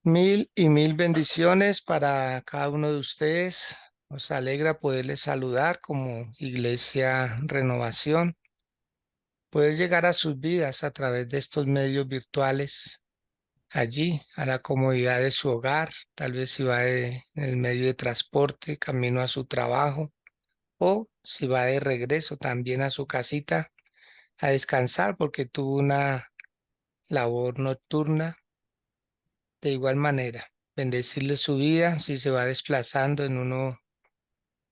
Mil y mil bendiciones para cada uno de ustedes. Nos alegra poderles saludar como Iglesia Renovación, poder llegar a sus vidas a través de estos medios virtuales, allí, a la comodidad de su hogar, tal vez si va en el medio de transporte, camino a su trabajo, o si va de regreso también a su casita a descansar porque tuvo una labor nocturna. De igual manera, bendecirle su vida si se va desplazando en uno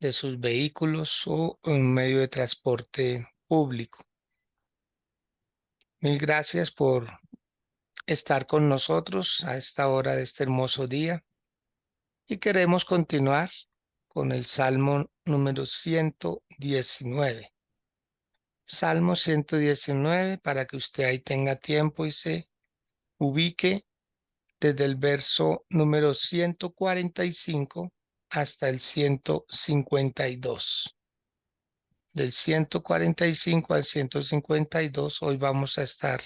de sus vehículos o en un medio de transporte público. Mil gracias por estar con nosotros a esta hora de este hermoso día y queremos continuar con el Salmo número 119. Salmo 119 para que usted ahí tenga tiempo y se ubique desde el verso número 145 hasta el 152. Del 145 al 152, hoy vamos a estar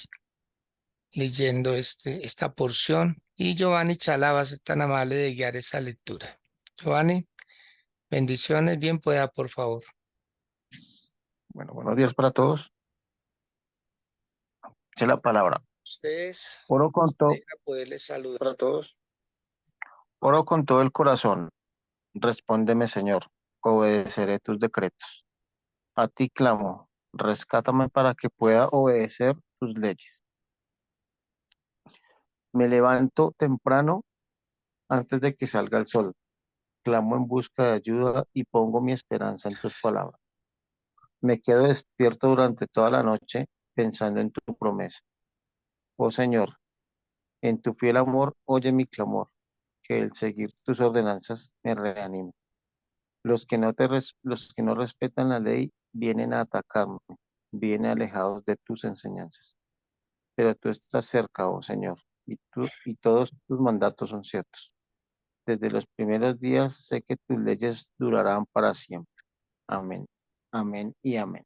leyendo esta porción y Giovanni Chala va a ser tan amable de guiar esa lectura. Giovanni, bendiciones, bien pueda, por favor. Bueno, buenos días para todos. Dice la palabra. Ustedes, Oro con todo alegra poderles saludar. para todos. Oro con todo el corazón. Respóndeme, Señor. Obedeceré tus decretos. A ti clamo. Rescátame para que pueda obedecer tus leyes. Me levanto temprano antes de que salga el sol. Clamo en busca de ayuda y pongo mi esperanza en tus palabras. Me quedo despierto durante toda la noche pensando en tu promesa. Oh Señor, en tu fiel amor, oye mi clamor, que el seguir tus ordenanzas me reanime. Los que no respetan la ley vienen a atacarme, vienen alejados de tus enseñanzas. Pero tú estás cerca, oh Señor, y todos tus mandatos son ciertos. Desde los primeros días sé que tus leyes durarán para siempre. Amén. Amén y amén.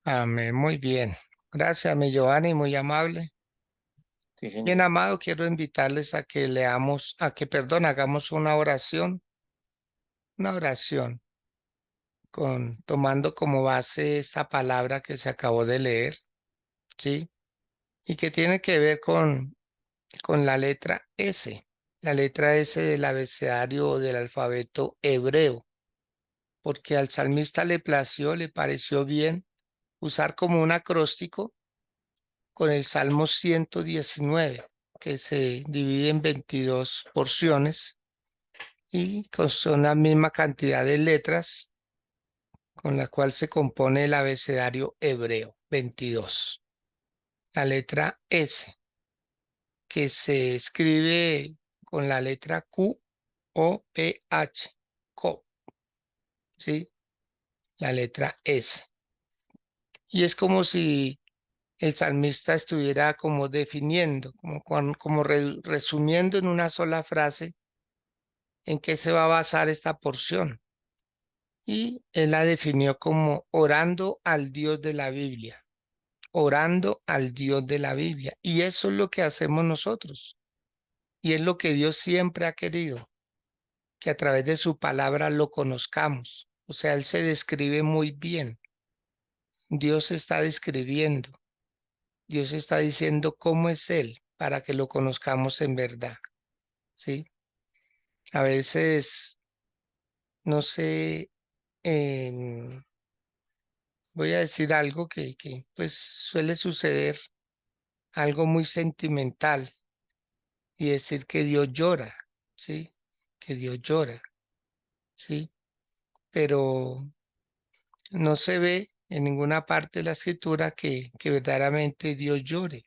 Amén, muy bien. Gracias, mi Giovanni, muy amable. Sí, Bien, señor. amado, quiero invitarles a que leamos, perdón, hagamos una oración tomando como base esta palabra que se acabó de leer, ¿sí? Y que tiene que ver con la letra S del abecedario o del alfabeto hebreo, porque al salmista le pareció bien usar como un acróstico con el Salmo 119, que se divide en 22 porciones y son la misma cantidad de letras con la cual se compone el abecedario hebreo, 22. La letra S, que se escribe con la letra Q o PH, CO, ¿sí? La letra S. Y es como si el salmista estuviera como definiendo, resumiendo en una sola frase en qué se va a basar esta porción. Y él la definió como orando al Dios de la Biblia, orando al Dios de la Biblia. Y eso es lo que hacemos nosotros. Y es lo que Dios siempre ha querido, que a través de su palabra lo conozcamos. O sea, Él se describe muy bien. Dios está describiendo, Dios está diciendo cómo es Él para que lo conozcamos en verdad. ¿Sí? A veces, no sé, em, voy a decir algo que pues suele suceder, algo muy sentimental, y decir que Dios llora, ¿sí? Que Dios llora, ¿sí? Pero no se ve en ninguna parte de la escritura que verdaderamente Dios llore,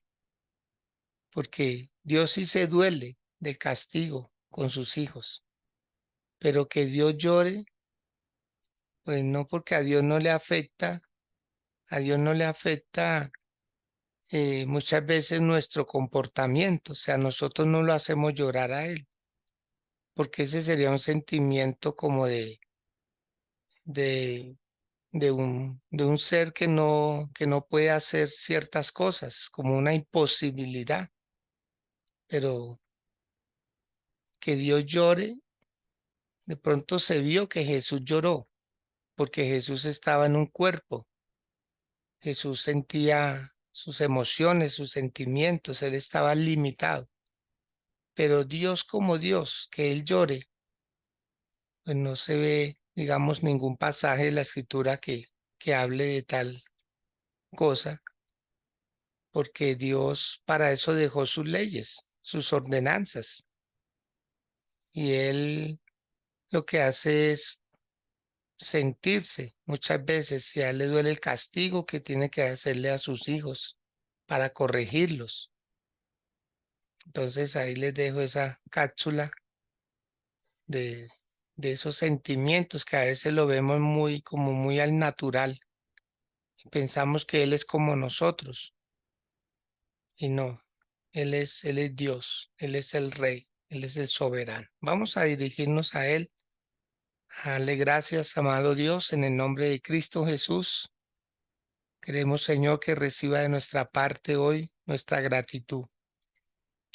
porque Dios sí se duele del castigo con sus hijos, pero que Dios llore, pues no, porque a Dios no le afecta, a Dios no le afecta muchas veces nuestro comportamiento, o sea, nosotros no lo hacemos llorar a Él, porque ese sería un sentimiento como de, de un ser que no puede hacer ciertas cosas, como una imposibilidad, pero que Dios llore, de pronto se vio que Jesús lloró, porque Jesús estaba en un cuerpo. Jesús sentía sus emociones, sus sentimientos, él estaba limitado. Pero Dios como Dios, que él llore, pues no se ve, digamos, ningún pasaje de la escritura que hable de tal cosa, porque Dios para eso dejó sus leyes, sus ordenanzas, y él lo que hace es sentirse muchas veces, si a él le duele el castigo que tiene que hacerle a sus hijos para corregirlos. Entonces ahí les dejo esa cápsula de, de esos sentimientos que a veces lo vemos muy como muy al natural y pensamos que él es como nosotros y no, él es Dios, él es el Rey, él es el soberano. Vamos a dirigirnos a él, a darle gracias, amado Dios, en el nombre de Cristo Jesús. Queremos, Señor, que reciba de nuestra parte hoy nuestra gratitud.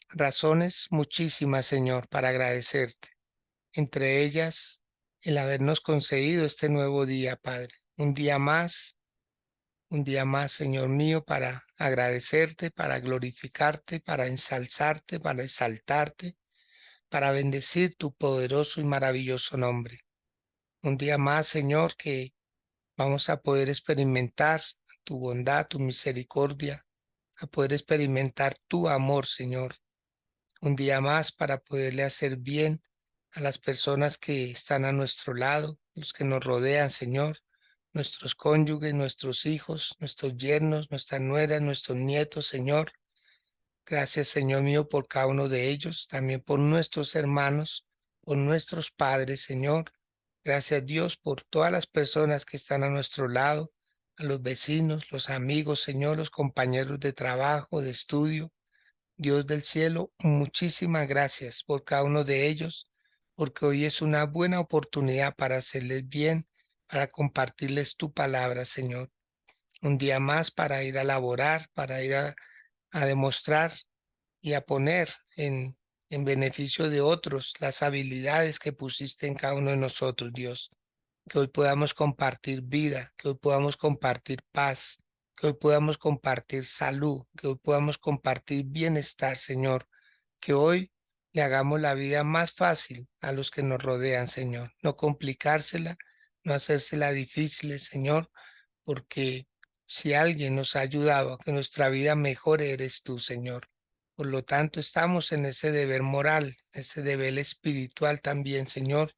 Razones muchísimas, Señor, para agradecerte. Entre ellas, el habernos concedido este nuevo día, Padre. Un día más, Señor mío, para agradecerte, para glorificarte, para ensalzarte, para exaltarte, para bendecir tu poderoso y maravilloso nombre. Un día más, Señor, que vamos a poder experimentar tu bondad, tu misericordia, a poder experimentar tu amor, Señor. Un día más para poderle hacer bien a las personas que están a nuestro lado, los que nos rodean, Señor, nuestros cónyuges, nuestros hijos, nuestros yernos, nuestras nueras, nuestros nietos, Señor. Gracias, Señor mío, por cada uno de ellos, también por nuestros hermanos, por nuestros padres, Señor. Gracias, Dios, por todas las personas que están a nuestro lado, a los vecinos, los amigos, Señor, los compañeros de trabajo, de estudio. Dios del cielo, muchísimas gracias por cada uno de ellos, porque hoy es una buena oportunidad para hacerles bien, para compartirles tu palabra, Señor. Un día más para ir a laborar, para ir a demostrar y a poner en beneficio de otros las habilidades que pusiste en cada uno de nosotros, Dios. Que hoy podamos compartir vida, que hoy podamos compartir paz, que hoy podamos compartir salud, que hoy podamos compartir bienestar, Señor. Que hoy le hagamos la vida más fácil a los que nos rodean, Señor. No complicársela, no hacérsela difícil, Señor, porque si alguien nos ha ayudado a que nuestra vida mejore, eres tú, Señor. Por lo tanto, estamos en ese deber moral, ese deber espiritual también, Señor,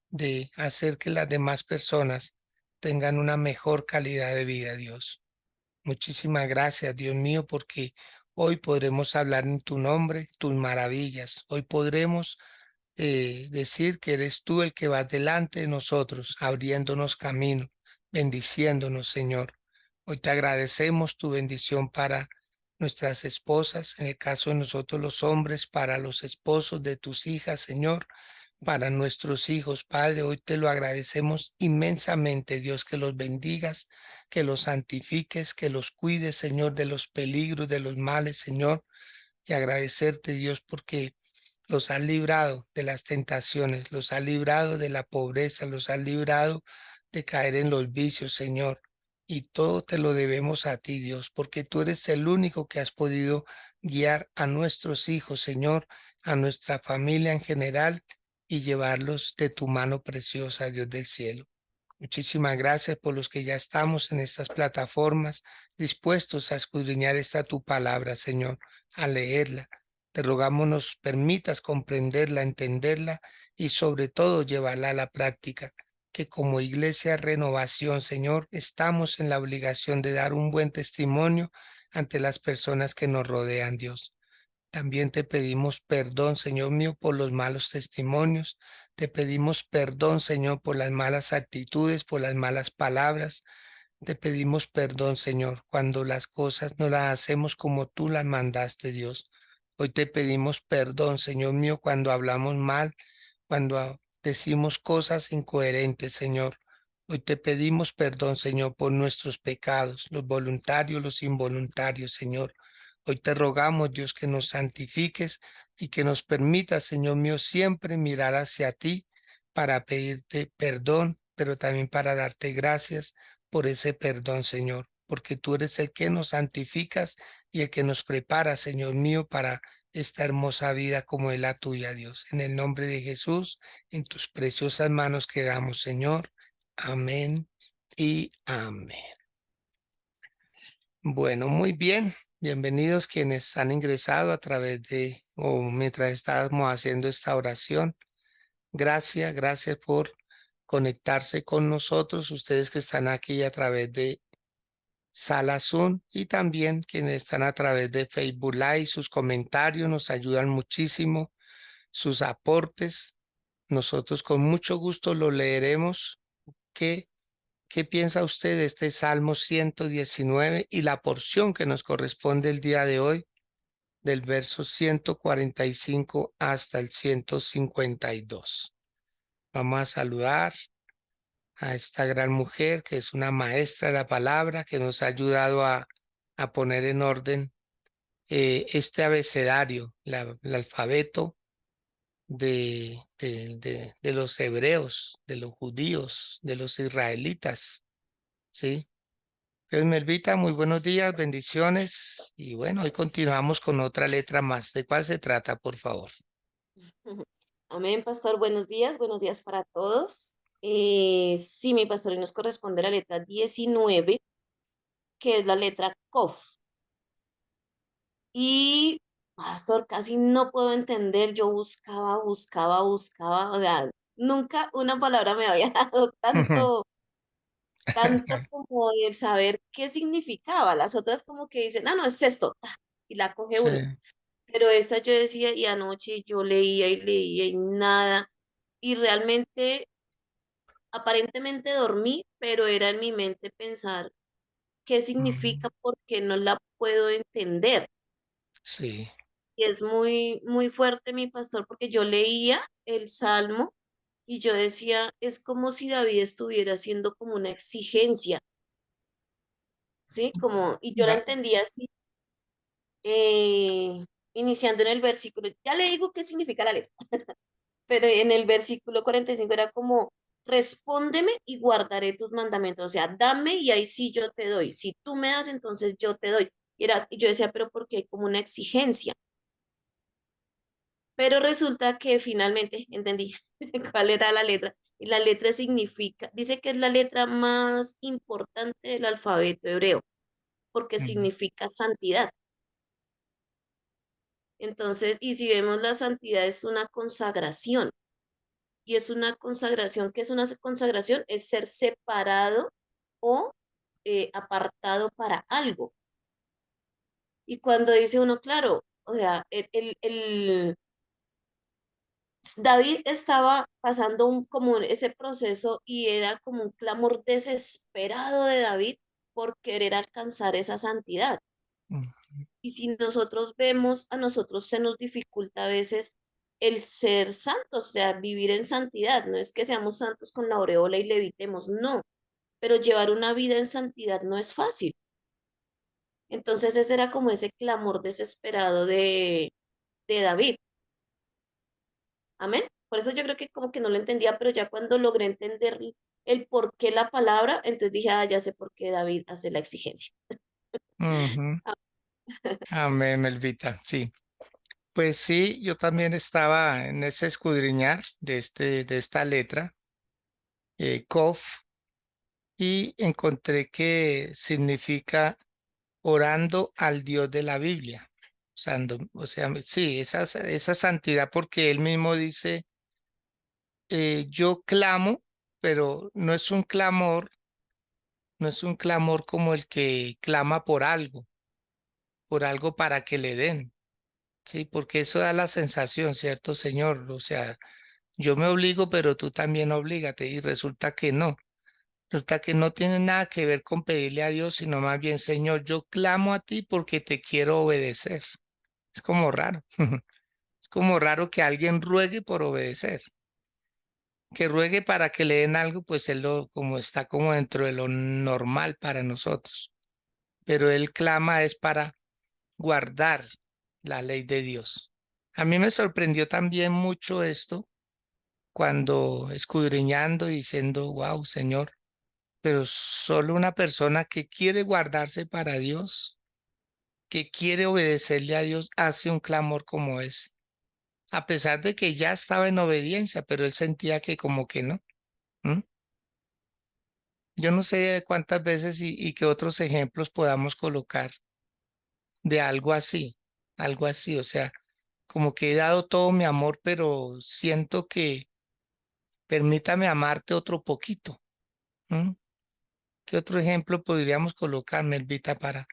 de hacer que las demás personas tengan una mejor calidad de vida, Dios. Muchísimas gracias, Dios mío, porque hoy podremos hablar en tu nombre, tus maravillas. Hoy podremos decir que eres tú el que vas delante de nosotros, abriéndonos camino, bendiciéndonos, Señor. Hoy te agradecemos tu bendición para nuestras esposas, en el caso de nosotros los hombres, para los esposos de tus hijas, Señor, para nuestros hijos, Padre. Hoy te lo agradecemos inmensamente, Dios, que los bendigas, que los santifiques, que los cuides, Señor, de los peligros, de los males, Señor, y agradecerte, Dios, porque los has librado de las tentaciones, los has librado de la pobreza, los has librado de caer en los vicios, Señor. Y todo te lo debemos a ti, Dios, porque tú eres el único que has podido guiar a nuestros hijos, Señor, a nuestra familia en general y llevarlos de tu mano preciosa, Dios del cielo. Muchísimas gracias por los que ya estamos en estas plataformas dispuestos a escudriñar esta tu palabra, Señor, a leerla. Te rogamos nos permitas comprenderla, entenderla y sobre todo llevarla a la práctica, que como iglesia renovación, Señor, estamos en la obligación de dar un buen testimonio ante las personas que nos rodean, Dios. También te pedimos perdón, Señor mío, por los malos testimonios. Te pedimos perdón, Señor, por las malas actitudes, por las malas palabras. Te pedimos perdón, Señor, cuando las cosas no las hacemos como tú las mandaste, Dios. Hoy te pedimos perdón, Señor mío, cuando hablamos mal, cuando decimos cosas incoherentes, Señor. Hoy te pedimos perdón, Señor, por nuestros pecados, los voluntarios, los involuntarios, Señor. Hoy te rogamos, Dios, que nos santifiques y que nos permitas, Señor mío, siempre mirar hacia ti para pedirte perdón, pero también para darte gracias por ese perdón, Señor, porque tú eres el que nos santificas y el que nos prepara, Señor mío, para esta hermosa vida como es la tuya, Dios. En el nombre de Jesús, en tus preciosas manos quedamos, Señor. Amén y amén. Bueno, muy bien. Bienvenidos quienes han ingresado a través de o mientras estábamos haciendo esta oración. Gracias, gracias por conectarse con nosotros, ustedes que están aquí a través de Sala Zoom y también quienes están a través de Facebook Live. Sus comentarios nos ayudan muchísimo, sus aportes. Nosotros con mucho gusto lo leeremos. ¿Qué, qué piensa usted de este Salmo 119 y la porción que nos corresponde el día de hoy, del verso 145 hasta el 152? Vamos a saludar a esta gran mujer que es una maestra de la palabra que nos ha ayudado a poner en orden este abecedario, el alfabeto de los hebreos, de los judíos, de los israelitas, ¿sí? Pues Melvita, muy buenos días, bendiciones. Y bueno, hoy continuamos con otra letra más. ¿De cuál se trata, por favor? Ujú. Amén, pastor. Buenos días para todos. Sí, mi pastor, hoy nos corresponde la letra 19, que es la letra Kof. Y, pastor, casi no puedo entender. Yo buscaba. O sea, nunca una palabra me había dado tanto como el saber qué significaba. Las otras como que dicen, ah, no, es esto, ta, y la coge Sí. uno. Pero esta yo decía, y anoche yo leía y nada. Y realmente, aparentemente dormí, pero era en mi mente pensar qué significa Mm, porque no la puedo entender. sí. Y es muy, muy fuerte, mi pastor, porque yo leía el Salmo y yo decía, es como si David estuviera haciendo como una exigencia, ¿sí? Como, y yo la Va- entendía así, eh, iniciando en el versículo. Ya le digo qué significa la letra, pero en el versículo 45 era como, respóndeme y guardaré tus mandamientos, o sea, dame y ahí sí yo te doy, si tú me das, entonces yo te doy. Y yo decía, pero porque hay como una exigencia, pero resulta que finalmente entendí cuál era la letra, y la letra significa, dice que es la letra más importante del alfabeto hebreo, porque mm, significa santidad. Entonces, y si vemos la santidad es una consagración. Y es una consagración. ¿Qué es una consagración? Es ser separado o apartado para algo. Y cuando dice uno, claro, o sea, David estaba pasando como ese proceso y era como un clamor desesperado de David por querer alcanzar esa santidad. mm, Y si nosotros vemos, a nosotros se nos dificulta a veces el ser santos, o sea, vivir en santidad. No es que seamos santos con la aureola y levitemos, no, pero llevar una vida en santidad no es fácil. Entonces ese era como ese clamor desesperado de David. Amén. Por eso yo creo que como que no lo entendía, pero ya cuando logré entender el por qué la palabra, entonces dije, ah, ya sé por qué David hace la exigencia. ujú. Ah, Amén, Melvita. Sí. Pues sí, yo también estaba en ese escudriñar de esta letra, Kof, y encontré que significa orando al Dios de la Biblia. O sea, sí, esa santidad, porque él mismo dice, yo clamo, pero no es un clamor como el que clama por algo para que le den, sí, porque eso da la sensación, ¿cierto, Señor? O sea, yo me obligo, pero tú también oblígate, y resulta que no. Resulta que no tiene nada que ver con pedirle a Dios, sino más bien, Señor, yo clamo a ti porque te quiero obedecer. Es como raro. Es como raro que alguien ruegue por obedecer. Que ruegue para que le den algo, pues él lo, como está como dentro de lo normal para nosotros. Pero él clama es para guardar la ley de Dios. A mí me sorprendió también mucho esto cuando escudriñando y diciendo, wow, Señor, pero solo una persona que quiere guardarse para Dios, que quiere obedecerle a Dios, hace un clamor como ese. A pesar de que ya estaba en obediencia, pero él sentía que como que no. ¿M? Yo no sé cuántas veces y qué otros ejemplos podamos colocar de algo así, o sea, como que he dado todo mi amor, pero siento que permítame amarte otro poquito. ¿M? ¿Qué otro ejemplo podríamos colocar, Melvita, para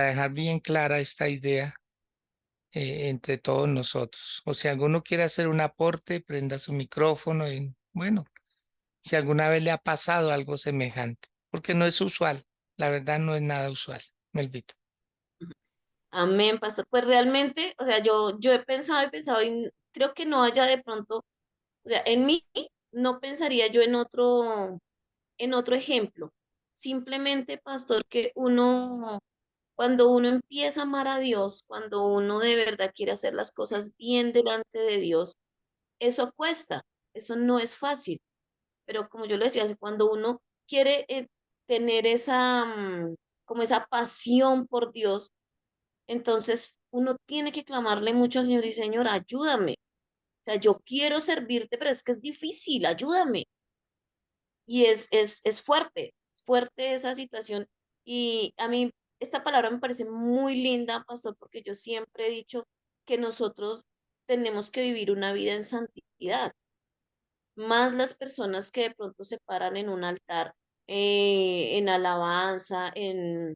dejar bien clara esta idea entre todos nosotros? O si alguno quiere hacer un aporte, prenda su micrófono y bueno, si alguna vez le ha pasado algo semejante, porque no es usual, la verdad no es nada usual, Melvita. Amén, pastor. Pues realmente, o sea, yo he pensado y creo que no haya de pronto, o sea, en mí no pensaría yo en otro ejemplo. Simplemente, pastor, que uno, cuando uno empieza a amar a Dios, cuando uno de verdad quiere hacer las cosas bien delante de Dios, eso cuesta, eso no es fácil. Pero como yo le decía, cuando uno quiere tener esa, como esa pasión por Dios, entonces uno tiene que clamarle mucho al Señor y Señor, ayúdame. O sea, yo quiero servirte, pero es que es difícil, ayúdame. Y es fuerte esa situación. Y a mí esta palabra me parece muy linda, pastor, porque yo siempre he dicho que nosotros tenemos que vivir una vida en santidad, más las personas que de pronto se paran en un altar, en alabanza, en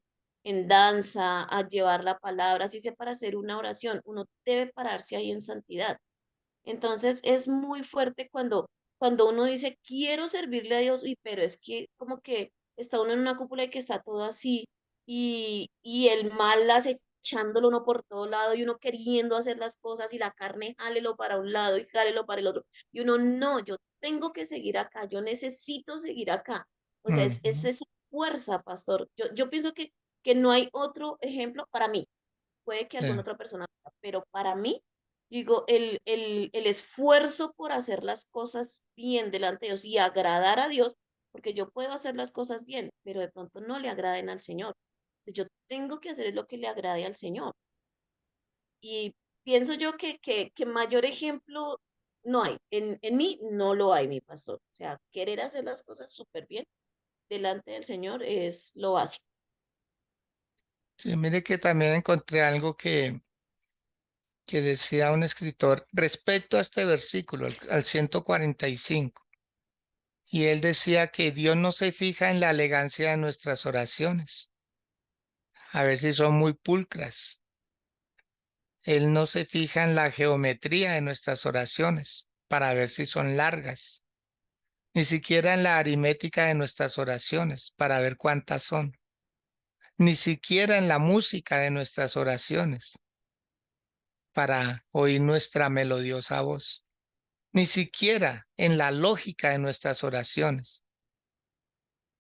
danza, a llevar la palabra, así sea para hacer una oración, uno debe pararse ahí en santidad. Entonces es muy fuerte cuando uno dice, quiero servirle a Dios, pero es que como que está uno en una cúpula y que está todo así y el mal acechándolo uno por todo lado y uno queriendo hacer las cosas y la carne jálelo para un lado y jálelo para el otro. Y uno, no, yo tengo que seguir acá, yo necesito seguir acá. O sea, es Ujú, esa fuerza, pastor. Yo pienso que no hay otro ejemplo para mí. Puede que alguna sí. otra persona, pero para mí, digo, el esfuerzo por hacer las cosas bien delante de Dios y agradar a Dios, porque yo puedo hacer las cosas bien, pero de pronto no le agraden al Señor. Yo tengo que hacer lo que le agrade al Señor. Y pienso yo que mayor ejemplo no hay. En mí no lo hay, mi pastor. O sea, querer hacer las cosas súper bien delante del Señor es lo básico. Sí, mire que también encontré algo que decía un escritor respecto a este versículo, al 145, y él decía que Dios no se fija en la elegancia de nuestras oraciones, a ver si son muy pulcras. Él no se fija en la geometría de nuestras oraciones para ver si son largas, ni siquiera en la aritmética de nuestras oraciones para ver cuántas son, ni siquiera en la música de nuestras oraciones para oír nuestra melodiosa voz, ni siquiera en la lógica de nuestras oraciones.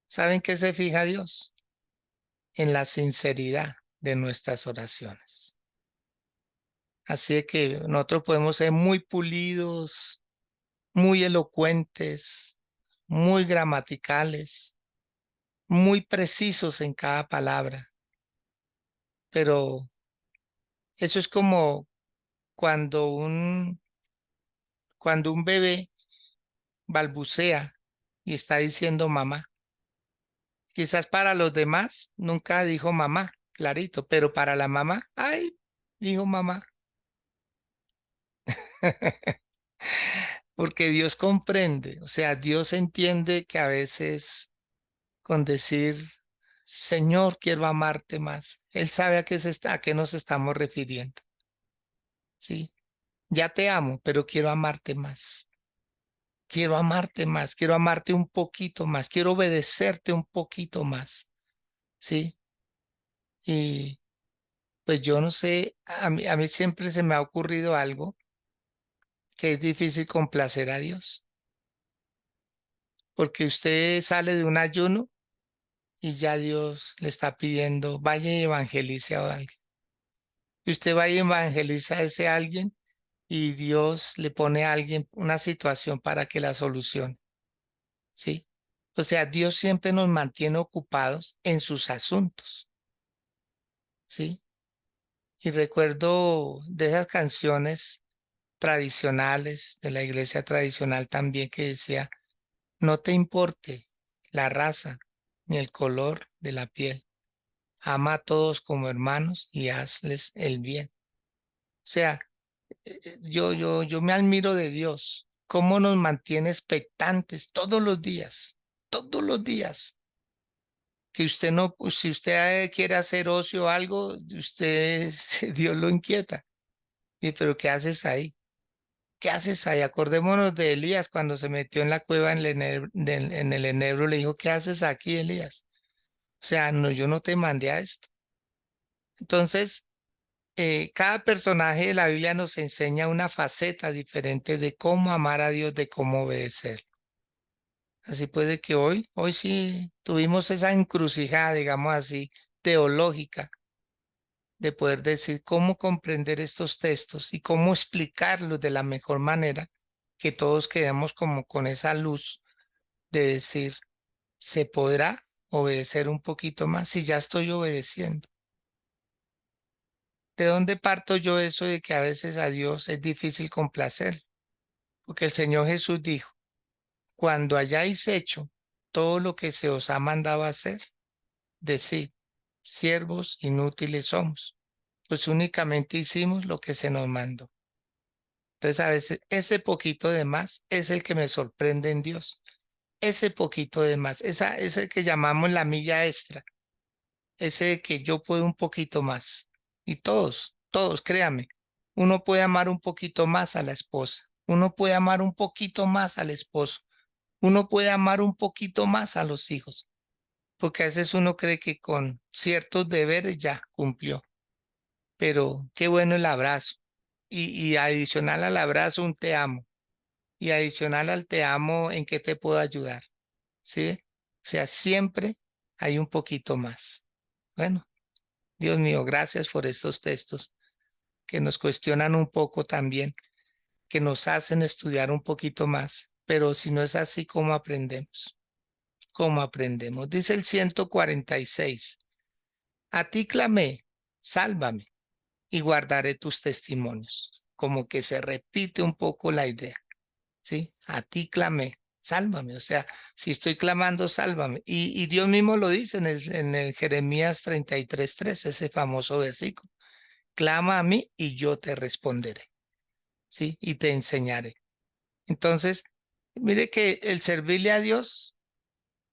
¿Saben qué se fija Dios? En la sinceridad de nuestras oraciones. Así que nosotros podemos ser muy pulidos, muy elocuentes, muy gramaticales, muy precisos en cada palabra, pero eso es como cuando cuando un bebé balbucea y está diciendo mamá. Quizás para los demás nunca dijo mamá, clarito, pero para la mamá, ay, dijo mamá. Porque Dios comprende, o sea, Dios entiende que a veces con decir, Señor, quiero amarte más, Él sabe a qué nos estamos refiriendo. Sí, ya te amo, pero quiero amarte más. Quiero amarte más, quiero amarte un poquito más, quiero obedecerte un poquito más. Sí, y pues yo no sé, a mí siempre se me ha ocurrido algo que es difícil complacer a Dios, porque usted sale de un ayuno y ya Dios le está pidiendo, vaya y evangelice a alguien. Y usted va y evangeliza a ese alguien y Dios le pone a alguien una situación para que la solucione, ¿sí? O sea, Dios siempre nos mantiene ocupados en sus asuntos, ¿sí? Y recuerdo de esas canciones tradicionales de la iglesia tradicional también que decía, no te importe la raza ni el color de la piel, ama a todos como hermanos y hazles el bien. O sea, yo me admiro de Dios, cómo nos mantiene expectantes todos los días. Que usted no, pues, si usted quiere hacer ocio o algo, usted, Dios lo inquieta. Y pero ¿qué haces ahí? ¿Qué haces ahí? Acordémonos de Elías cuando se metió en la cueva en el enebro, le dijo, ¿qué haces aquí, Elías? O sea, no, yo no te mandé a esto. Entonces, cada personaje de la Biblia nos enseña una faceta diferente de cómo amar a Dios, de cómo obedecer. Así puede que hoy sí tuvimos esa encrucijada, digamos así, teológica, de poder decir cómo comprender estos textos y cómo explicarlos de la mejor manera, que todos quedemos como con esa luz de decir, ¿se podrá obedecer un poquito más si ya estoy obedeciendo? ¿De dónde parto yo eso de que a veces a Dios es difícil complacer? Porque el Señor Jesús dijo, cuando hayáis hecho todo lo que se os ha mandado hacer, decid, siervos inútiles somos, pues únicamente hicimos lo que se nos mandó. Entonces a veces ese poquito de más es el que me sorprende en Dios. Ese poquito de más, ese que llamamos la milla extra, ese de que yo puedo un poquito más. Y todos, créame, uno puede amar un poquito más a la esposa, uno puede amar un poquito más al esposo, uno puede amar un poquito más a los hijos, porque a veces uno cree que con ciertos deberes ya cumplió, pero qué bueno el abrazo. Y adicional al abrazo, un te amo. Y adicional al te amo, ¿en qué te puedo ayudar? ¿Sí? O sea, siempre hay un poquito más. Bueno, Dios mío, gracias por estos textos que nos cuestionan un poco también, que nos hacen estudiar un poquito más. Pero si no es así, ¿cómo aprendemos? ¿Cómo aprendemos? Dice el 146, a ti clamé, sálvame y guardaré tus testimonios. Como que se repite un poco la idea. ¿Sí? A ti clamé, sálvame. O sea, si estoy clamando, sálvame. Y Dios mismo lo dice en el Jeremías 33:3, ese famoso versículo. Clama a mí y yo te responderé, ¿sí? Y te enseñaré. Entonces, mire que el servirle a Dios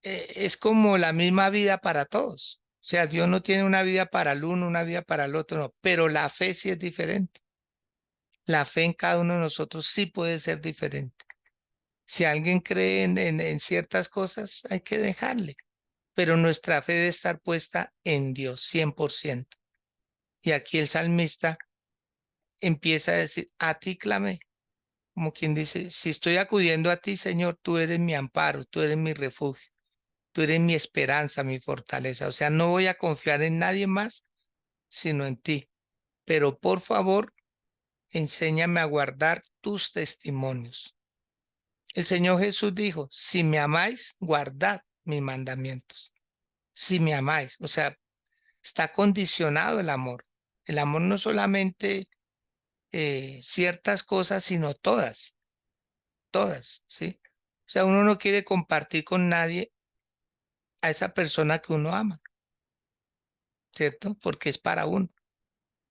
es como la misma vida para todos. O sea, Dios no tiene una vida para el uno, una vida para el otro, no, pero la fe sí es diferente. La fe en cada uno de nosotros sí puede ser diferente. Si alguien cree en ciertas cosas, hay que dejarle, pero nuestra fe debe estar puesta en Dios, 100%. Y aquí el salmista empieza a decir, a ti clamé, como quien dice, si estoy acudiendo a ti, Señor, tú eres mi amparo, tú eres mi refugio, tú eres mi esperanza, mi fortaleza. O sea, no voy a confiar en nadie más, sino en ti. Pero por favor, enséñame a guardar tus testimonios. El Señor Jesús dijo, si me amáis, guardad mis mandamientos. Si me amáis, o sea, está condicionado el amor. El amor no solamente ciertas cosas, sino todas, ¿sí? O sea, uno no quiere compartir con nadie a esa persona que uno ama, ¿cierto? Porque es para uno,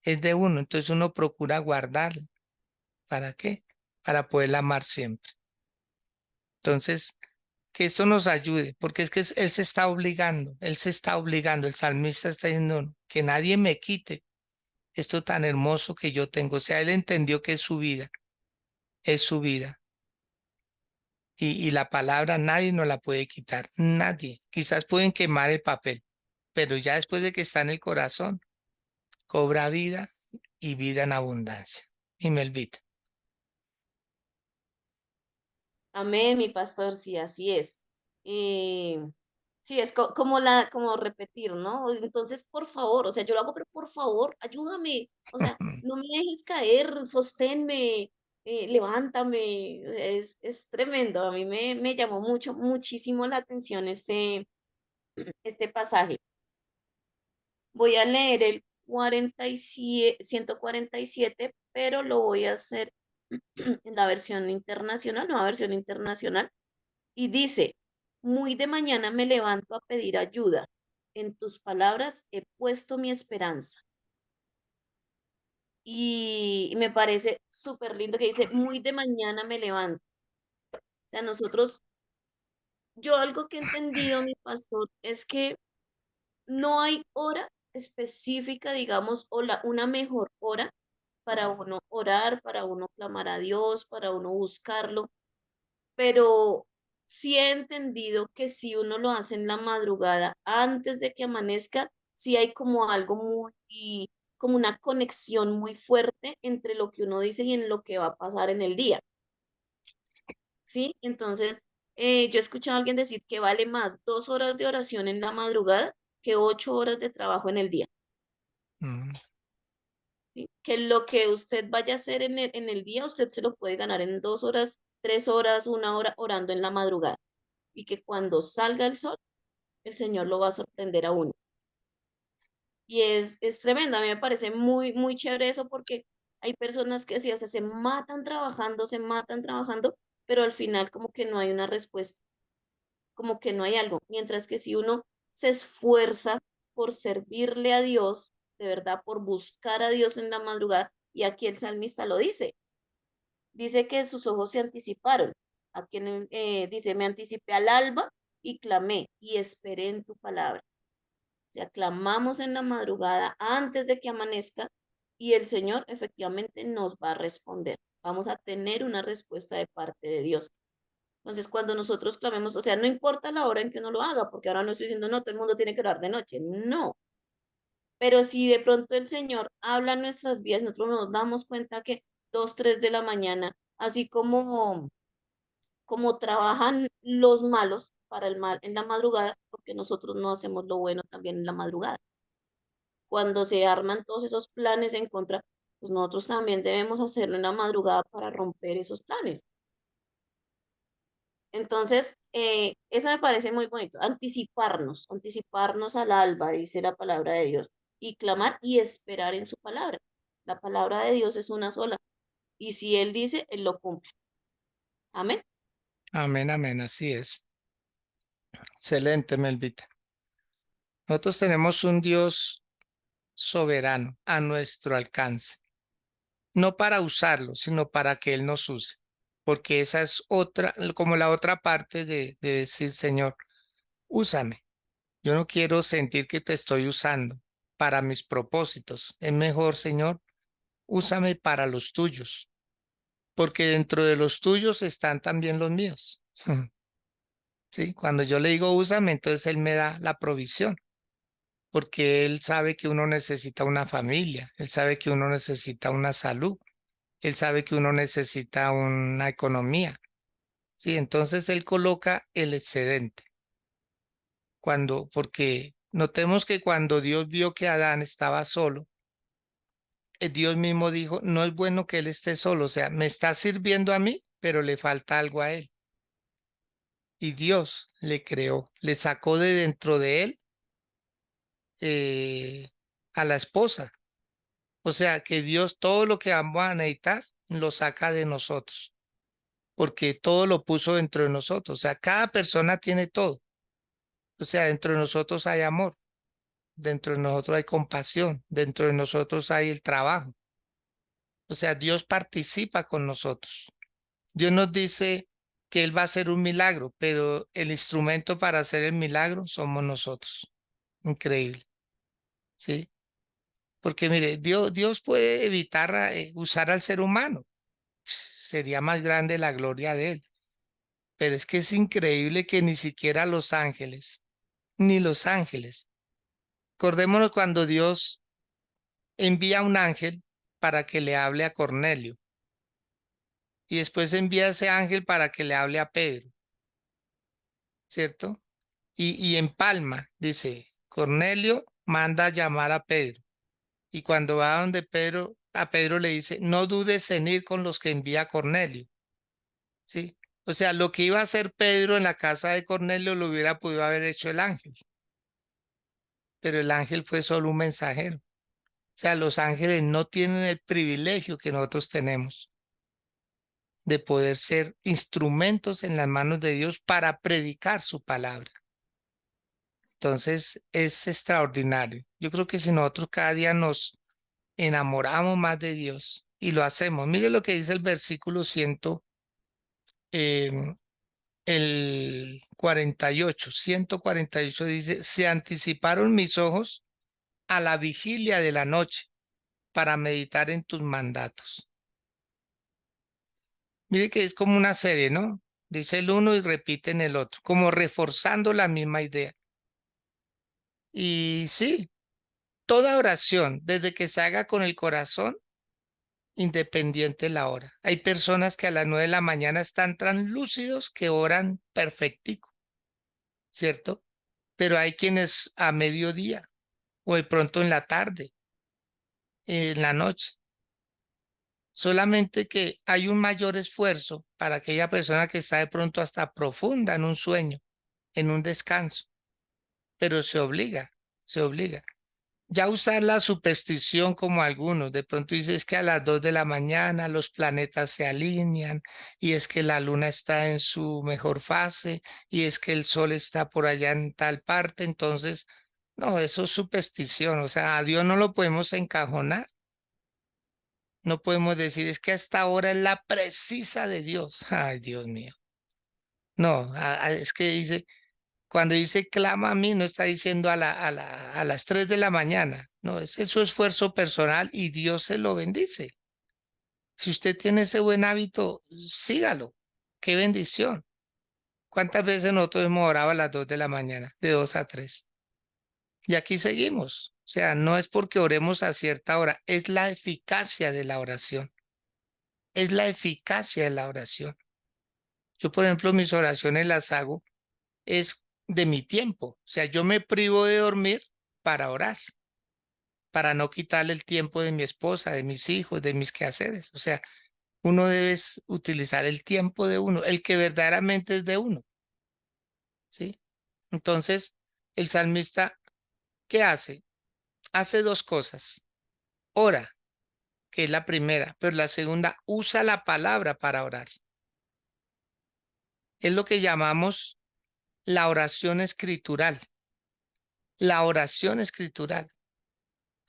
es de uno, entonces uno procura guardarla. ¿Para qué? Para poderla amar siempre. Entonces, que esto nos ayude, porque es que él se está obligando, él se está obligando, el salmista está diciendo que nadie me quite esto tan hermoso que yo tengo. O sea, él entendió que es su vida. Y la palabra nadie nos la puede quitar, nadie. Quizás pueden quemar el papel, pero ya después de que está en el corazón, cobra vida y vida en abundancia. Y Melvita. Amén, mi pastor, sí, así es. Sí, es como repetir, ¿no? Entonces, por favor, o sea, yo lo hago, pero por favor, ayúdame, o sea, no me dejes caer, sosténme, levántame, es tremendo. A mí me llamó muchísimo la atención este pasaje. Voy a leer el 47, 147, pero lo voy a hacer en la versión internacional, nueva versión internacional. Y dice, muy de mañana me levanto a pedir ayuda. En tus palabras he puesto mi esperanza. Y me parece súper lindo que dice, muy de mañana me levanto. O sea, nosotros, yo algo que he entendido, mi pastor, es que no hay hora específica, digamos, o una mejor hora para uno orar, para uno clamar a Dios, para uno buscarlo, pero sí he entendido que si uno lo hace en la madrugada, antes de que amanezca, sí hay como algo como una conexión muy fuerte entre lo que uno dice y en lo que va a pasar en el día, ¿sí? Entonces, yo he escuchado a alguien decir que vale más 2 horas de oración en la madrugada que 8 horas de trabajo en el día. Mm. ¿Sí? Que lo que usted vaya a hacer en el día, usted se lo puede ganar en 2 horas, 3 horas, 1 hora orando en la madrugada. Y que cuando salga el sol, el Señor lo va a sorprender a uno. Y es tremendo, a mí me parece muy, muy chévere eso porque hay personas que sí, o sea, se matan trabajando, pero al final como que no hay una respuesta, como que no hay algo. Mientras que si uno se esfuerza por servirle a Dios, de verdad, por buscar a Dios en la madrugada, y aquí el salmista lo dice que sus ojos se anticiparon. Aquí dice, me anticipé al alba y clamé y esperé en tu palabra. O sea, clamamos en la madrugada antes de que amanezca y el Señor efectivamente nos va a responder. Vamos a tener una respuesta de parte de Dios. Entonces, cuando nosotros clamemos, o sea, no importa la hora en que uno lo haga, porque ahora no estoy diciendo, no, todo el mundo tiene que orar de noche. No. Pero si de pronto el Señor habla en nuestras vidas, nosotros nos damos cuenta que 2, 3 de la mañana, así como trabajan los malos para el mal en la madrugada, porque nosotros no hacemos lo bueno también en la madrugada. Cuando se arman todos esos planes en contra, pues nosotros también debemos hacerlo en la madrugada para romper esos planes. Entonces, eso me parece muy bonito, anticiparnos al alba, dice la palabra de Dios, y clamar y esperar en su palabra. La palabra de Dios es una sola, y si Él dice, Él lo cumple. Amén. Amén, amén, así es. Excelente, Melvita. Nosotros tenemos un Dios soberano a nuestro alcance, no para usarlo, sino para que Él nos use, porque esa es otra, como la otra parte de decir, Señor, úsame. Yo no quiero sentir que te estoy usando para mis propósitos. Es mejor, Señor, úsame para los tuyos, porque dentro de los tuyos están también los míos. Sí, cuando yo le digo úsame, entonces Él me da la provisión, porque Él sabe que uno necesita una familia, Él sabe que uno necesita una salud, Él sabe que uno necesita una economía. Sí, entonces Él coloca el excedente. Porque notemos que cuando Dios vio que Adán estaba solo, Dios mismo dijo, no es bueno que él esté solo, o sea, me está sirviendo a mí, pero le falta algo a él. Y Dios le creó, le sacó de dentro de él eh, a la esposa. O sea, que Dios todo lo que vamos a necesitar lo saca de nosotros, porque todo lo puso dentro de nosotros. O sea, cada persona tiene todo. O sea, dentro de nosotros hay amor, dentro de nosotros hay compasión, dentro de nosotros hay el trabajo. O sea, Dios participa con nosotros. Dios nos dice que Él va a hacer un milagro, pero el instrumento para hacer el milagro somos nosotros. Increíble, ¿sí? Porque mire, Dios puede evitar usar al ser humano. Sería más grande la gloria de Él. Pero es que es increíble que ni siquiera los ángeles, ni los ángeles. Acordémonos cuando Dios envía un ángel para que le hable a Cornelio y después envía ese ángel para que le hable a Pedro, ¿cierto? y empalma, dice, Cornelio manda a llamar a Pedro. Y cuando va donde Pedro, a Pedro le dice, no dudes en ir con los que envía Cornelio. ¿Sí? O sea, lo que iba a hacer Pedro en la casa de Cornelio lo hubiera podido haber hecho el ángel, pero el ángel fue solo un mensajero. O sea, los ángeles no tienen el privilegio que nosotros tenemos de poder ser instrumentos en las manos de Dios para predicar su palabra. Entonces, es extraordinario. Yo creo que si nosotros cada día nos enamoramos más de Dios y lo hacemos, mire lo que dice el versículo 100, el 48, 148 dice, se anticiparon mis ojos a la vigilia de la noche para meditar en tus mandatos. Mire que es como una serie, ¿no? Dice el uno y repite en el otro, como reforzando la misma idea. Y sí, toda oración, desde que se haga con el corazón, independiente la hora. Hay personas que a las 9 de la mañana están tan lúcidos que oran perfectico, ¿cierto? Pero hay quienes a mediodía o de pronto en la tarde, en la noche. Solamente que hay un mayor esfuerzo para aquella persona que está de pronto hasta profunda en un sueño, en un descanso, pero se obliga, se obliga. Ya usar la superstición como algunos, de pronto dices que a las 2 de la mañana los planetas se alinean y es que la luna está en su mejor fase y es que el sol está por allá en tal parte, entonces, no, eso es superstición, o sea, a Dios no lo podemos encajonar, no podemos decir es que hasta ahora es la precisa de Dios, ay Dios mío, no, es que dice cuando dice clama a mí, no está diciendo a las 3 de la mañana. No, ese es su esfuerzo personal y Dios se lo bendice. Si usted tiene ese buen hábito, sígalo. Qué bendición. ¿Cuántas veces nosotros hemos orado a las 2 de la mañana, de 2 a 3? Y aquí seguimos. O sea, no es porque oremos a cierta hora, es la eficacia de la oración. Es la eficacia de la oración. Yo, por ejemplo, mis oraciones las hago es de mi tiempo. O sea, yo me privo de dormir para orar, para no quitarle el tiempo de mi esposa, de mis hijos, de mis quehaceres. O sea, uno debe utilizar el tiempo de uno, el que verdaderamente es de uno, ¿sí? Entonces, el salmista, ¿qué hace? Hace dos cosas. Ora, que es la primera, pero la segunda, usa la palabra para orar. Es lo que llamamos la oración escritural. La oración escritural.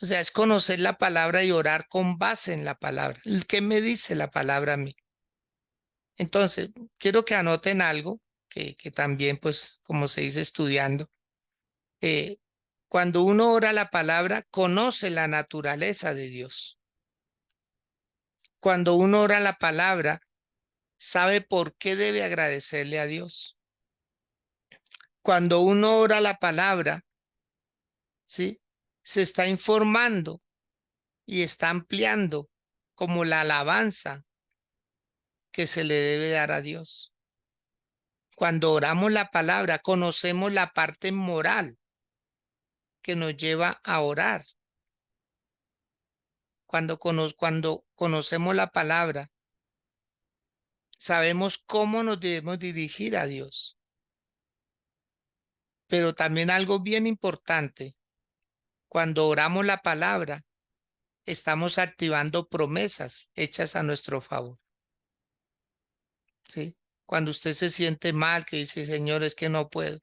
O sea, es conocer la palabra y orar con base en la palabra. ¿Qué me dice la palabra a mí? Entonces, quiero que anoten algo que también, pues, como se dice estudiando, eh, cuando uno ora la palabra, conoce la naturaleza de Dios. Cuando uno ora la palabra, sabe por qué debe agradecerle a Dios. Cuando uno ora la palabra, ¿sí? Se está informando y está ampliando como la alabanza que se le debe dar a Dios. Cuando oramos la palabra, conocemos la parte moral que nos lleva a orar. Cuando conocemos la palabra, sabemos cómo nos debemos dirigir a Dios. Pero también algo bien importante, cuando oramos la palabra, estamos activando promesas hechas a nuestro favor. ¿Sí? Cuando usted se siente mal, que dice, Señor, es que no puedo.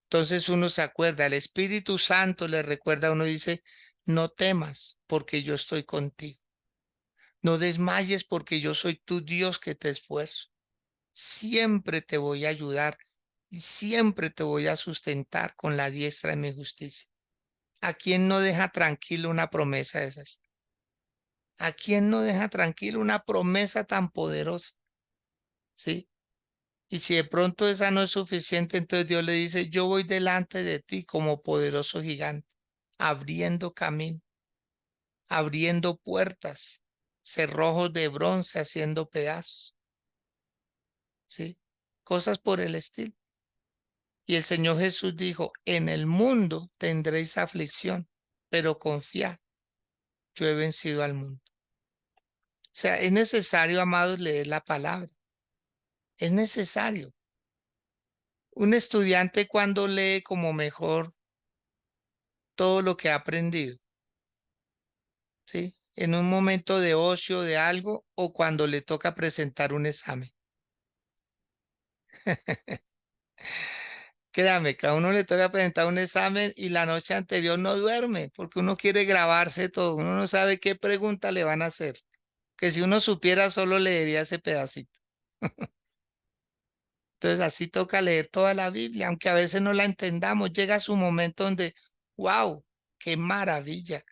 Entonces uno se acuerda, el Espíritu Santo le recuerda, uno dice, no temas porque yo estoy contigo. No desmayes porque yo soy tu Dios que te esfuerzo. Siempre te voy a ayudar y siempre te voy a sustentar con la diestra de mi justicia. ¿A quién no deja tranquilo una promesa de esas? ¿A quién no deja tranquilo una promesa tan poderosa? ¿Sí? Y si de pronto esa no es suficiente, entonces Dios le dice, yo voy delante de ti como poderoso gigante, abriendo camino, abriendo puertas, cerrojos de bronce haciendo pedazos, ¿sí? Cosas por el estilo. Y el Señor Jesús dijo, en el mundo tendréis aflicción, pero confiad, yo he vencido al mundo. O sea, es necesario, amados, leer la palabra. Es necesario. Un estudiante cuando lee como mejor todo lo que ha aprendido, ¿sí? En un momento de ocio de algo o cuando le toca presentar un examen. Créame, que a uno le toca presentar un examen y la noche anterior no duerme porque uno quiere grabarse todo. Uno no sabe qué pregunta le van a hacer. Que si uno supiera solo leería ese pedacito. Entonces así toca leer toda la Biblia, aunque a veces no la entendamos. Llega su momento donde, wow, qué maravilla,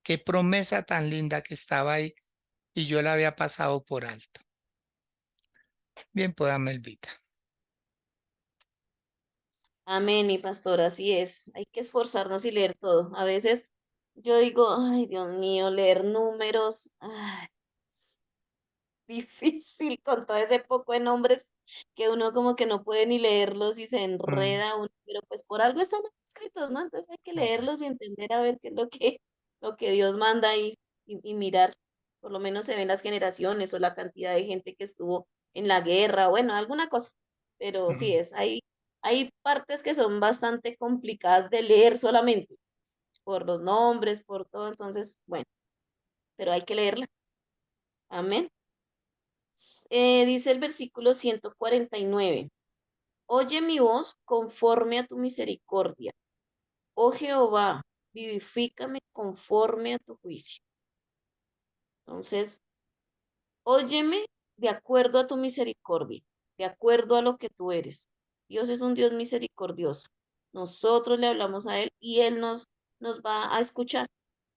qué promesa tan linda que estaba ahí y yo la había pasado por alto. Bien, pues, Melvita. Amén, mi pastor, así es. Hay que esforzarnos y leer todo. A veces yo digo, ay, Dios mío, leer números, ay, es difícil con todo ese poco de nombres que uno como que no puede ni leerlos y se Mm, enreda uno, pero pues por algo están escritos, ¿no? Entonces hay que ah, leerlos y entender a ver qué es lo que Dios manda ahí y mirar. Por lo menos se ven las generaciones o la cantidad de gente que estuvo en la guerra, bueno, alguna cosa. Pero sí mm. es, hay partes que son bastante complicadas de leer solamente por los nombres, por todo, entonces, bueno, pero hay que leerla. Amén. Dice el versículo 149. Oye mi voz conforme a tu misericordia. Oh Jehová, vivifícame conforme a tu juicio. Entonces, óyeme de acuerdo a tu misericordia, de acuerdo a lo que tú eres. Dios es un Dios misericordioso. Nosotros le hablamos a Él y Él nos va a escuchar,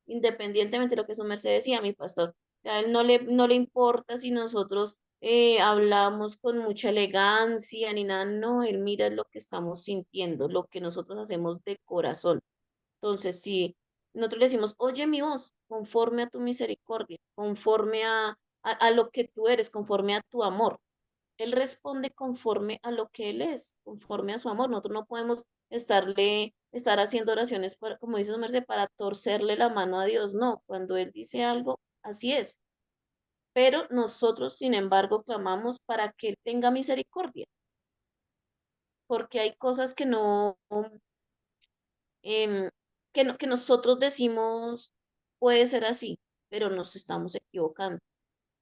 independientemente de lo que su merced decía, mi pastor. A Él no le importa si nosotros hablamos con mucha elegancia ni nada, no, Él mira lo que estamos sintiendo, lo que nosotros hacemos de corazón. Entonces, si nosotros le decimos, oye mi voz, conforme a tu misericordia, conforme a lo que tú eres, conforme a tu amor. Él responde conforme a lo que Él es, conforme a su amor. Nosotros no podemos estar haciendo oraciones, como dice su merced, para torcerle la mano a Dios. No, cuando Él dice algo, así es. Pero nosotros, sin embargo, clamamos para que Él tenga misericordia, porque hay cosas em, que nosotros decimos puede ser así, pero nos estamos equivocando.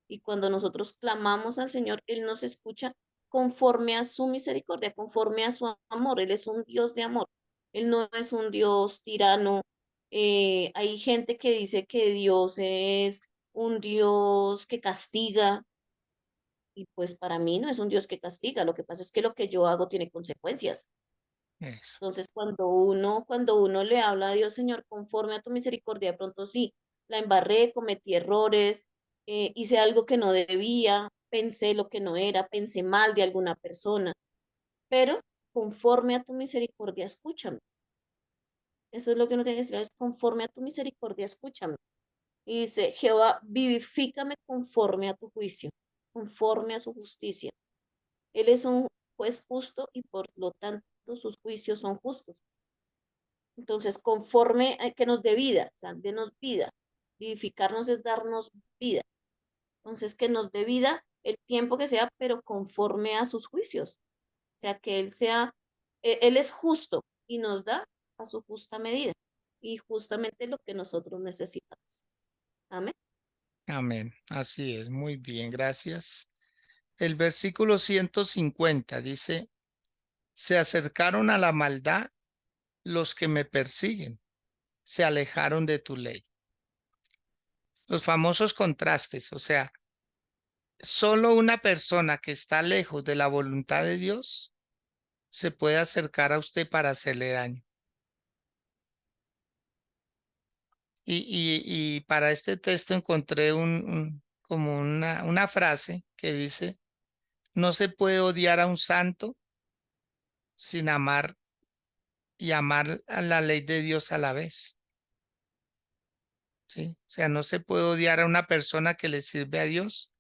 Y cuando nosotros clamamos al Señor, Él nos escucha conforme a su misericordia, conforme a su amor. Él es un Dios de amor. Él no es un Dios tirano. Hay gente que dice que Dios es un Dios que castiga. Y pues para mí no es un Dios que castiga. Lo que pasa es que lo que yo hago tiene consecuencias. Eso. Entonces, cuando uno le habla a Dios, Señor, conforme a tu misericordia, de pronto sí, la embarré, cometí errores, hice algo que no debía, pensé lo que no era, pensé mal de alguna persona, pero conforme a tu misericordia, escúchame. Eso es lo que uno tiene que decir, es conforme a tu misericordia, escúchame. Y dice, Jehová, vivifícame conforme a tu juicio, conforme a su justicia. Él es un juez justo y por lo tanto sus juicios son justos. Entonces, conforme a que nos dé vida, o sea, denos vida. Vivificarnos es darnos vida. Entonces, que nos dé vida el tiempo que sea, pero conforme a sus juicios. O sea, que Él es justo y nos da a su justa medida. Y justamente lo que nosotros necesitamos. Amén. Amén. Así es. Muy bien. Gracias. El versículo 150 dice, se acercaron a la maldad los que me persiguen, se alejaron de tu ley. Los famosos contrastes, o sea, solo una persona que está lejos de la voluntad de Dios se puede acercar a usted para hacerle daño. Y para este texto encontré como una frase que dice, no se puede odiar a un santo sin amar y amar a la ley de Dios a la vez. ¿Sí? O sea, no se puede odiar a una persona que le sirve a Dios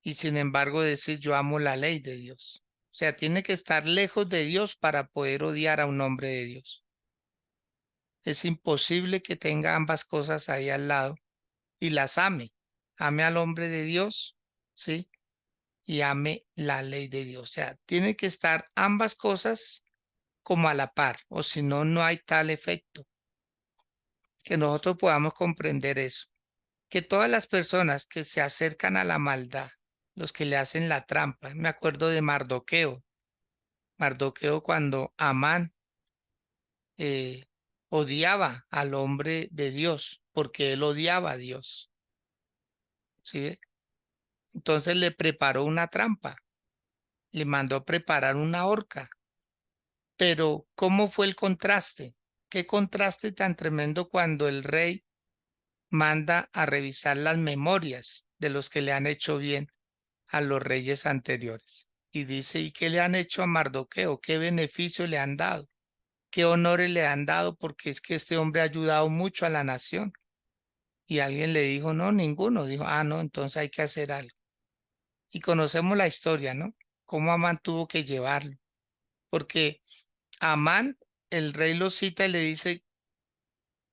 y sin embargo decir yo amo la ley de Dios. O sea, tiene que estar lejos de Dios para poder odiar a un hombre de Dios. Es imposible que tenga ambas cosas ahí al lado y las ame. Ame al hombre de Dios, ¿sí? Y ame la ley de Dios. O sea, tiene que estar ambas cosas como a la par, o si no, no hay tal efecto. Que nosotros podamos comprender eso. Que todas las personas que se acercan a la maldad, los que le hacen la trampa, me acuerdo de Mardoqueo. Mardoqueo cuando Amán eh, odiaba al hombre de Dios, porque él odiaba a Dios. ¿Sí ve? Entonces le preparó una trampa, le mandó a preparar una horca. Pero, ¿cómo fue el contraste? Qué contraste tan tremendo cuando el rey manda a revisar las memorias de los que le han hecho bien a los reyes anteriores. Y dice, ¿y qué le han hecho a Mardoqueo? ¿Qué beneficio le han dado? ¿Qué honores le han dado? Porque es que este hombre ha ayudado mucho a la nación. Y alguien le dijo, no, ninguno. Dijo, ah, no, entonces hay que hacer algo. Y conocemos la historia, ¿no? Cómo Amán tuvo que llevarlo. Porque Amán, el rey lo cita y le dice,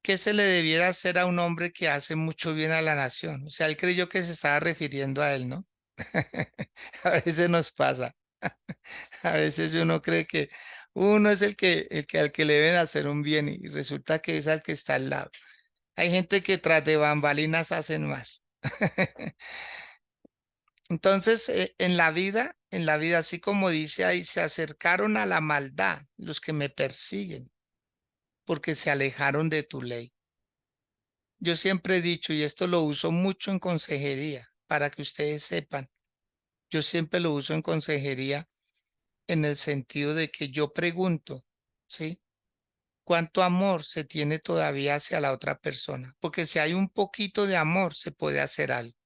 ¿qué se le debiera hacer a un hombre que hace mucho bien a la nación? O sea, él creyó que se estaba refiriendo a él, ¿no? A veces nos pasa. A veces uno cree que uno es el que al que le deben hacer un bien y resulta que es al que está al lado. Hay gente que tras de bambalinas hacen más. Entonces, en la vida, así como dice ahí, se acercaron a la maldad los que me persiguen, porque se alejaron de tu ley. Yo siempre he dicho, y esto lo uso mucho en consejería, para que ustedes sepan, yo siempre lo uso en consejería en el sentido de que yo pregunto, ¿sí? ¿Cuánto amor se tiene todavía hacia la otra persona? Porque si hay un poquito de amor, se puede hacer algo.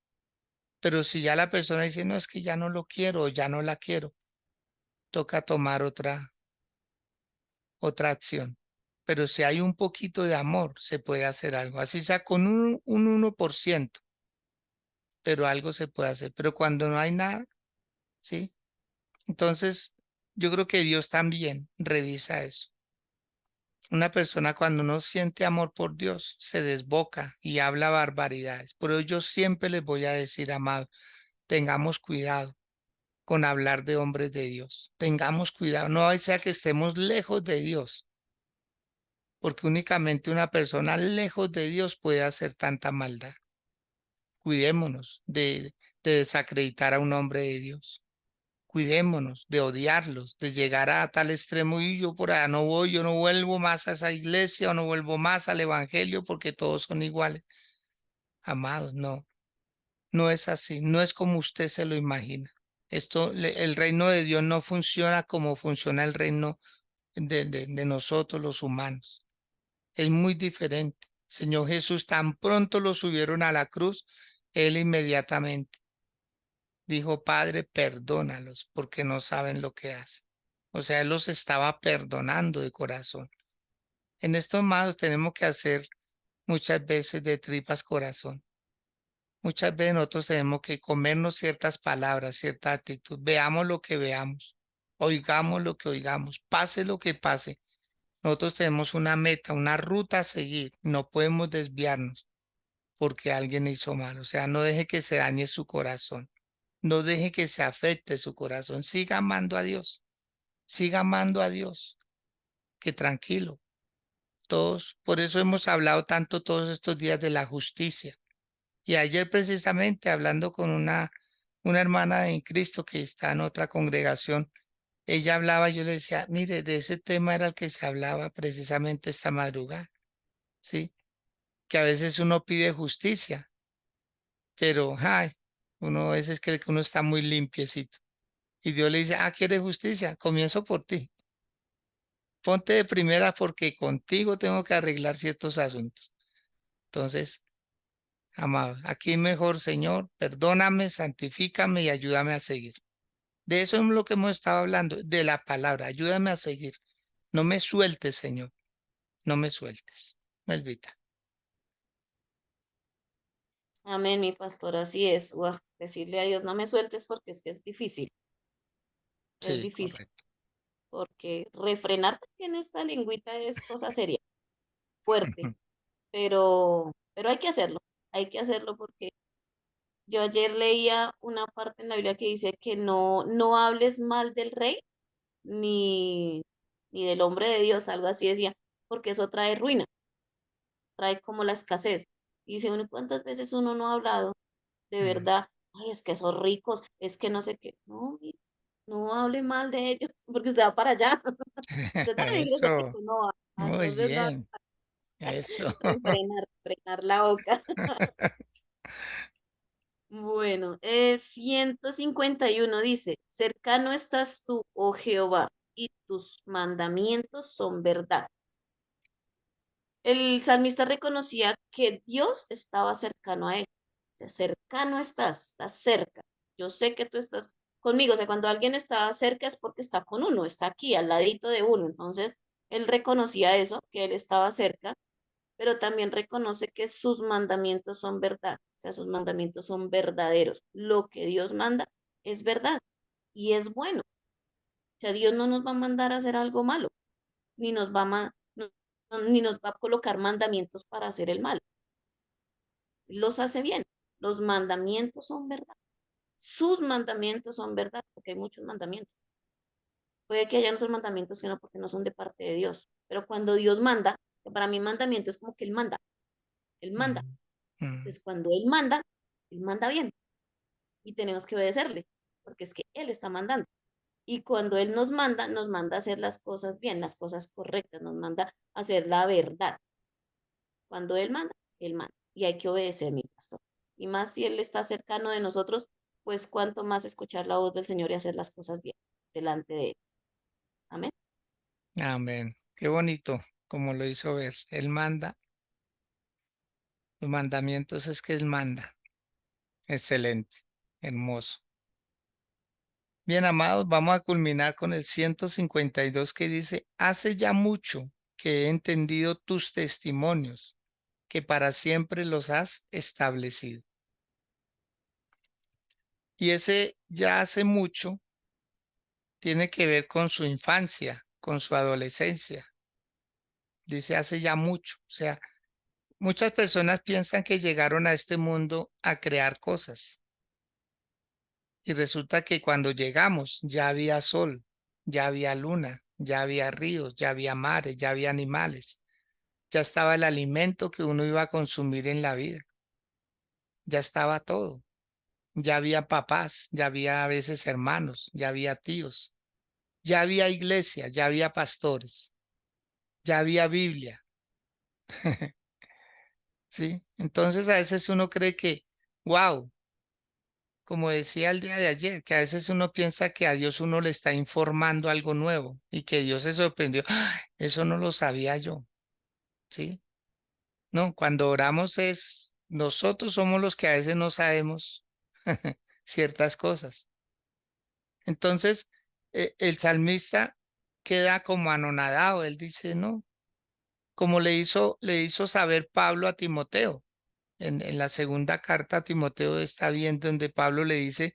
Pero si ya la persona dice, no, es que ya no lo quiero o ya no la quiero, toca tomar otra acción. Pero si hay un poquito de amor, se puede hacer algo. Así sea con un 1%, pero algo se puede hacer. Pero cuando no hay nada, ¿sí? Entonces, yo creo que Dios también revisa eso. Una persona cuando no siente amor por Dios se desboca y habla barbaridades. Pero yo siempre les voy a decir, amados, tengamos cuidado con hablar de hombres de Dios. Tengamos cuidado, no sea que estemos lejos de Dios, porque únicamente una persona lejos de Dios puede hacer tanta maldad. Cuidémonos de desacreditar a un hombre de Dios. Cuidémonos de odiarlos, de llegar a tal extremo y yo por allá no voy, yo no vuelvo más a esa iglesia o no vuelvo más al evangelio porque todos son iguales. Amados, no, no es así, no es como usted se lo imagina. El reino de Dios no funciona como funciona el reino de nosotros los humanos. Es muy diferente. Señor Jesús, tan pronto lo subieron a la cruz, él inmediatamente dijo, Padre, perdónalos porque no saben lo que hacen. O sea, él los estaba perdonando de corazón. En estos malos tenemos que hacer muchas veces de tripas corazón. Muchas veces nosotros tenemos que comernos ciertas palabras, cierta actitud. Veamos lo que veamos, oigamos lo que oigamos, pase lo que pase. Nosotros tenemos una meta, una ruta a seguir. No podemos desviarnos porque alguien hizo mal. O sea, no deje que se dañe su corazón. No deje que se afecte su corazón. Siga amando a Dios. Siga amando a Dios. Que tranquilo. Todos, por eso hemos hablado tanto todos estos días de la justicia. Y ayer precisamente hablando con una hermana en Cristo que está en otra congregación, ella hablaba, yo le decía, mire, de ese tema era el que se hablaba precisamente esta madrugada, ¿sí? Que a veces uno pide justicia, pero ay, uno a veces cree que uno está muy limpiecito. Y Dios le dice, ah, ¿quieres justicia? Comienzo por ti. Ponte de primera porque contigo tengo que arreglar ciertos asuntos. Entonces, amado, aquí mejor, Señor, perdóname, santifícame y ayúdame a seguir. De eso es lo que hemos estado hablando, de la palabra. Ayúdame a seguir. No me sueltes, Señor. No me sueltes. Melvita. Amén, mi pastor, así es. Decirle a Dios, no me sueltes porque es que es difícil. Es Sí, difícil, correcto. porque refrenar también esta lengüita es cosa seria, fuerte, pero hay que hacerlo porque yo ayer leía una parte en la Biblia que dice que no hables mal del rey ni, ni del hombre de Dios, algo así decía, porque eso trae ruina, trae como la escasez. Y dice, bueno, ¿cuántas veces uno no ha hablado de Mm. verdad? Ay, es que esos ricos, es que no sé qué. No, mire, no hable mal de ellos, porque usted va para allá. Usted también quiere ser Eso, rico, no, muy entonces no, bien, eso. refrenar la boca. Bueno, 151 dice, cercano estás tú, oh Jehová, y tus mandamientos son verdad. El salmista reconocía que Dios estaba cercano a él. O sea, cercano estás cerca. Yo sé que tú estás conmigo. O sea, cuando alguien está cerca es porque está con uno, está aquí, al ladito de uno. Entonces, él reconocía eso, que él estaba cerca, pero también reconoce que sus mandamientos son verdad. O sea, sus mandamientos son verdaderos. Lo que Dios manda es verdad y es bueno. O sea, Dios no nos va a mandar a hacer algo malo, ni nos va a, ni nos va a colocar mandamientos para hacer el mal. Los hace bien. Los mandamientos son verdad. Sus mandamientos son verdad, porque hay muchos mandamientos. Puede que haya otros mandamientos que no, porque no son de parte de Dios. Pero cuando Dios manda, que para mí mandamiento es como que Él manda. Él manda. Mm, mm. Pues cuando Él manda bien. Y tenemos que obedecerle, porque es que Él está mandando. Y cuando Él nos manda a hacer las cosas bien, las cosas correctas, nos manda a hacer la verdad. Cuando Él manda. Y hay que obedecer, mi pastor. Y más si Él está cercano de nosotros, pues cuanto más escuchar la voz del Señor y hacer las cosas bien delante de Él. Amén. Amén. Qué bonito, como lo hizo ver. Él manda, los mandamientos es que Él manda. Excelente, hermoso. Bien, amados, vamos a culminar con el 152 que dice, hace ya mucho que he entendido tus testimonios, que para siempre los has establecido. Y ese ya hace mucho tiene que ver con su infancia, con su adolescencia. Dice hace ya mucho. O sea, muchas personas piensan que llegaron a este mundo a crear cosas. Y resulta que cuando llegamos ya había sol, ya había luna, ya había ríos, ya había mares, ya había animales, ya estaba el alimento que uno iba a consumir en la vida, ya estaba todo, ya había papás, ya había a veces hermanos, ya había tíos, ya había iglesia, ya había pastores, ya había Biblia, ¿sí? Entonces a veces uno cree que, wow, como decía el día de ayer, que a veces uno piensa que a Dios uno le está informando algo nuevo y que Dios se sorprendió. "Ah, eso no lo sabía yo, ¿sí? No, cuando oramos es, nosotros somos los que a veces no sabemos ciertas cosas. Entonces, el salmista queda como anonadado. Él dice, no, como le hizo saber Pablo a Timoteo. En la segunda carta a Timoteo está bien donde Pablo le dice,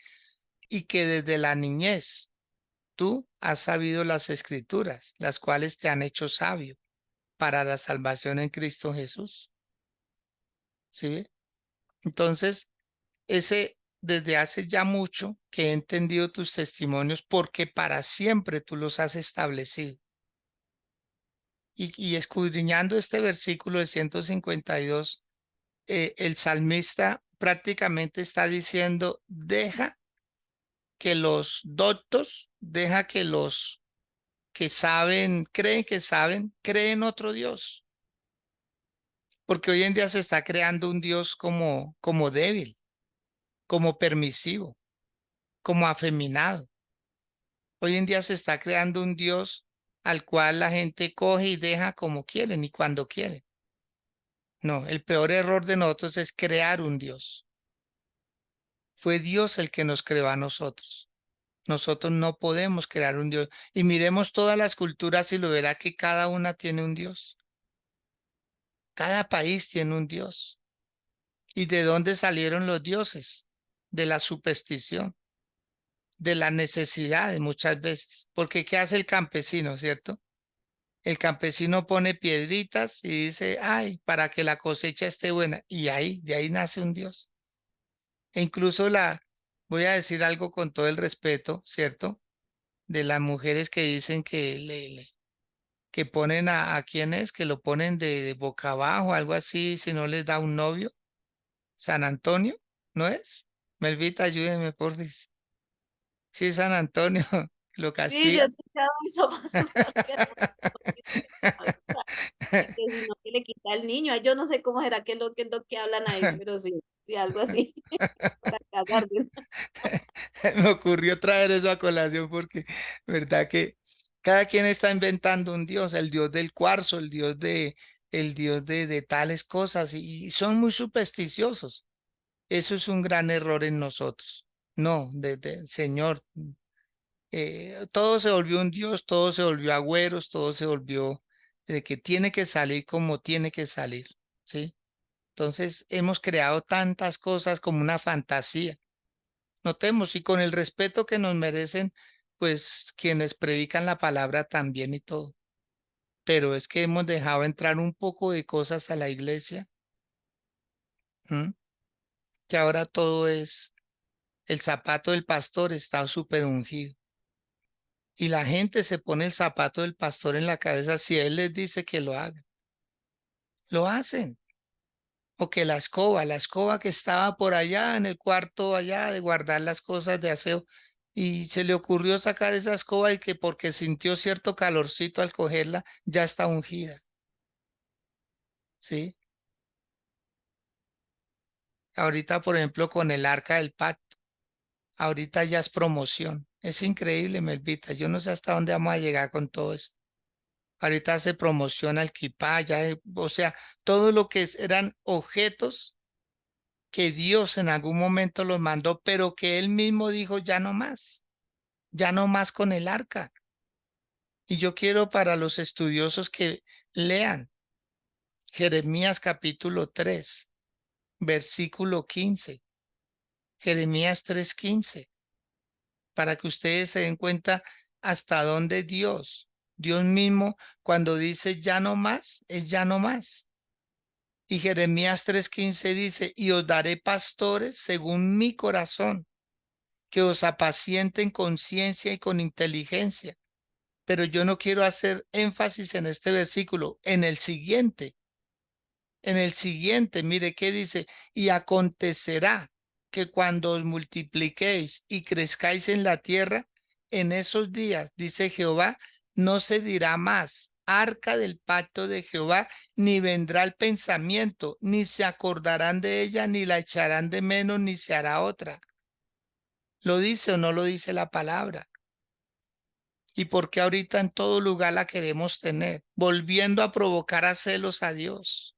y que desde la niñez tú has sabido las escrituras, las cuales te han hecho sabio para la salvación en Cristo Jesús. ¿Sí ve? Entonces, ese desde hace ya mucho que he entendido tus testimonios porque para siempre tú los has establecido. Y escudriñando este versículo de 152, el salmista prácticamente está diciendo, deja que los doctos, deja que los que saben, creen otro Dios, porque hoy en día se está creando un Dios como débil, como permisivo, como afeminado. Hoy en día se está creando un Dios al cual la gente coge y deja como quieren y cuando quieren. No, el peor error de nosotros es crear un Dios. Fue Dios el que nos creó a nosotros. Nosotros no podemos crear un Dios. Y miremos todas las culturas y lo verá que cada una tiene un Dios. Cada país tiene un Dios. ¿Y de dónde salieron los dioses? De la superstición. de las necesidades muchas veces. Porque ¿qué hace el campesino, cierto? El campesino pone piedritas y dice, ay, para que la cosecha esté buena. Y ahí, de ahí nace un Dios. E incluso voy a decir algo con todo el respeto, ¿cierto? De las mujeres que dicen que que ponen a quién es, que lo ponen de boca abajo, algo así, si no les da un novio. San Antonio, ¿no es? Melvita, ayúdeme, por favor. Sí, San Antonio, lo Sí, yo he castiga. escuchado eso más porque y que si no que le quita al niño. Ay, yo no sé cómo será que es lo que hablan ahí, pero sí, sí, algo así, para casarse. Me ocurrió traer eso a colación porque, verdad que cada quien está inventando un dios, el dios del cuarzo, el dios de tales cosas, y son muy supersticiosos. Eso es un gran error en nosotros. No, Señor, todo se volvió un dios, todo se volvió agüeros, todo se volvió de que tiene que salir como tiene que salir, ¿sí? Entonces hemos creado tantas cosas como una fantasía. Notemos, y con el respeto que nos merecen, pues quienes predican la palabra también y todo. Pero es que hemos dejado entrar un poco de cosas a la iglesia, ¿m? Que ahora todo es, el zapato del pastor está súper ungido. Y la gente se pone el zapato del pastor en la cabeza si él les dice que lo hagan. Lo hacen. O que la escoba que estaba por allá en el cuarto allá de guardar las cosas de aseo, y se le ocurrió sacar esa escoba y que porque sintió cierto calorcito al cogerla, ya está ungida, ¿sí? Ahorita, por ejemplo, con el arca del pacto, ahorita ya es promoción. Es increíble, Melvita. Yo no sé hasta dónde vamos a llegar con todo esto. Ahorita se promociona el kipá, o sea, todo lo que eran objetos que Dios en algún momento los mandó, pero que él mismo dijo ya no más con el arca. Y yo quiero para los estudiosos que lean Jeremías capítulo 3 versículo 15, Jeremías 3:15, para que ustedes se den cuenta hasta dónde Dios mismo, cuando dice ya no más, es ya no más. Y Jeremías 3:15 dice, y os daré pastores según mi corazón, que os apacienten con ciencia y con inteligencia. Pero yo no quiero hacer énfasis en este versículo, en el siguiente, mire qué dice, y acontecerá que cuando os multipliquéis y crezcáis en la tierra, en esos días, dice Jehová, no se dirá más arca del pacto de Jehová, ni vendrá el pensamiento, ni se acordarán de ella, ni la echarán de menos, ni se hará otra. ¿Lo dice o no lo dice la palabra? ¿Y por qué ahorita en todo lugar la queremos tener? Volviendo a provocar a celos a Dios.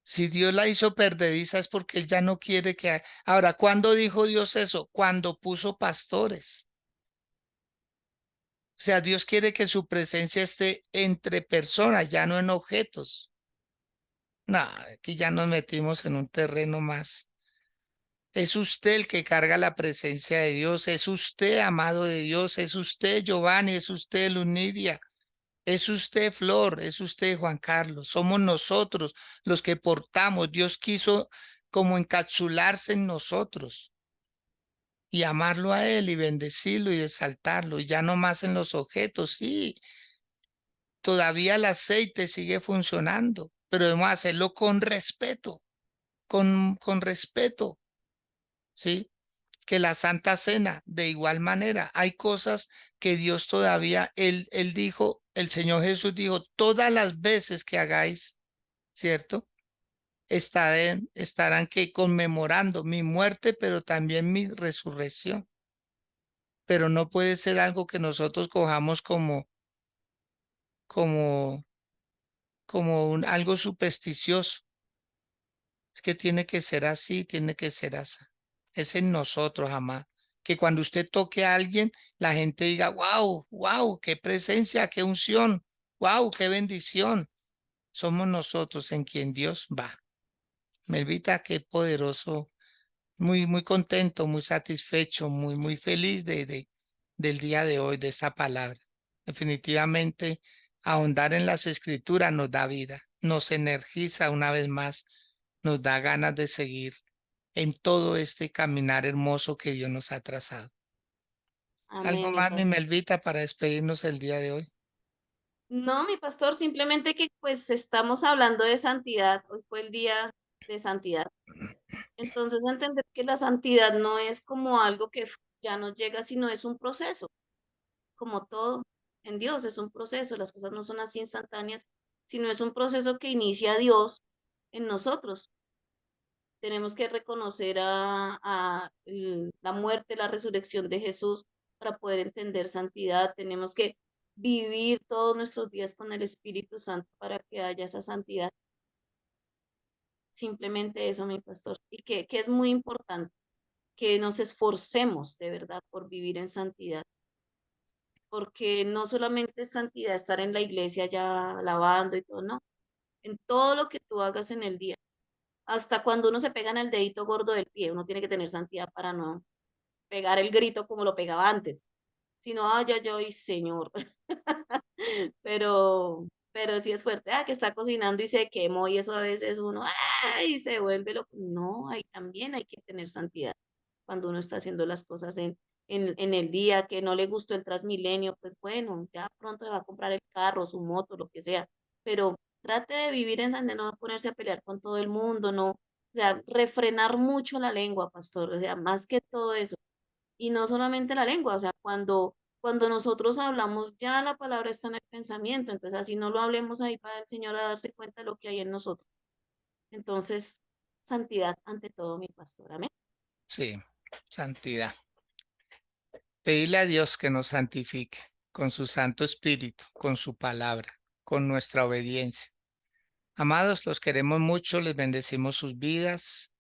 Si Dios la hizo perdediza es porque Él ya no quiere que... Ahora, ¿cuándo dijo Dios eso? Cuando puso pastores. O sea, Dios quiere que su presencia esté entre personas, ya no en objetos. No, aquí ya nos metimos en un terreno más. Es usted el que carga la presencia de Dios, es usted, amado de Dios, es usted, Giovanni, es usted, Lunidia. Es usted, Flor, es usted, Juan Carlos. Somos nosotros los que portamos. Dios quiso como encapsularse en nosotros y amarlo a Él y bendecirlo y exaltarlo. Y ya no más en los objetos. Sí, todavía el aceite sigue funcionando, pero debemos hacerlo con respeto, con respeto. Sí, que la Santa Cena, de igual manera, hay cosas que Dios todavía, Él dijo, el Señor Jesús dijo, todas las veces que hagáis, ¿cierto? Estarán que conmemorando mi muerte, pero también mi resurrección. Pero no puede ser algo que nosotros cojamos como, algo supersticioso. Es que tiene que ser así, tiene que ser así. Es en nosotros, jamás. Que cuando usted toque a alguien, la gente diga, wow, wow, qué presencia, qué unción, wow, qué bendición. Somos nosotros en quien Dios va. Melvita, qué poderoso muy contento, muy satisfecho, muy feliz del día de hoy, de esta palabra. Definitivamente, ahondar en las escrituras nos da vida, nos energiza una vez más, nos da ganas de seguir en todo este caminar hermoso que Dios nos ha trazado. ¿Algo Amén, mi más, mi pastor. Melvita, para despedirnos el día de hoy? No, mi pastor, simplemente que pues estamos hablando de santidad. Hoy fue el día de santidad. Entonces, entender que la santidad no es como algo que ya nos llega, sino es un proceso, como todo en Dios, es un proceso. Las cosas no son así instantáneas, sino es un proceso que inicia Dios en nosotros. Tenemos que reconocer la muerte, la resurrección de Jesús para poder entender santidad. Tenemos que vivir todos nuestros días con el Espíritu Santo para que haya esa santidad. Simplemente eso, mi pastor. Y que es muy importante que nos esforcemos de verdad por vivir en santidad, porque no solamente es santidad estar en la iglesia ya alabando y todo, no, en todo lo que tú hagas en el día, hasta cuando uno se pega en el dedito gordo del pie, uno tiene que tener santidad para no pegar el grito como lo pegaba antes, sino, ay, ya, yo, y señor, pero sí es fuerte, que está cocinando y se quemó y eso a veces uno, ay, se vuelve loco, no, ahí también hay que tener santidad cuando uno está haciendo las cosas en el día, que no le gustó el Transmilenio, pues bueno, ya pronto se va a comprar el carro, su moto, lo que sea, pero trate de vivir en San de no ponerse a pelear con todo el mundo, no, o sea, refrenar mucho la lengua, pastor, o sea, más que todo eso, y no solamente la lengua, o sea, cuando nosotros hablamos, ya la palabra está en el pensamiento, entonces así no lo hablemos ahí para el Señor a darse cuenta de lo que hay en nosotros. Entonces, santidad ante todo, mi pastor, amén. Sí, santidad. Pedirle a Dios que nos santifique con su Santo Espíritu, con su palabra, con nuestra obediencia. Amados, los queremos mucho, les bendecimos sus vidas.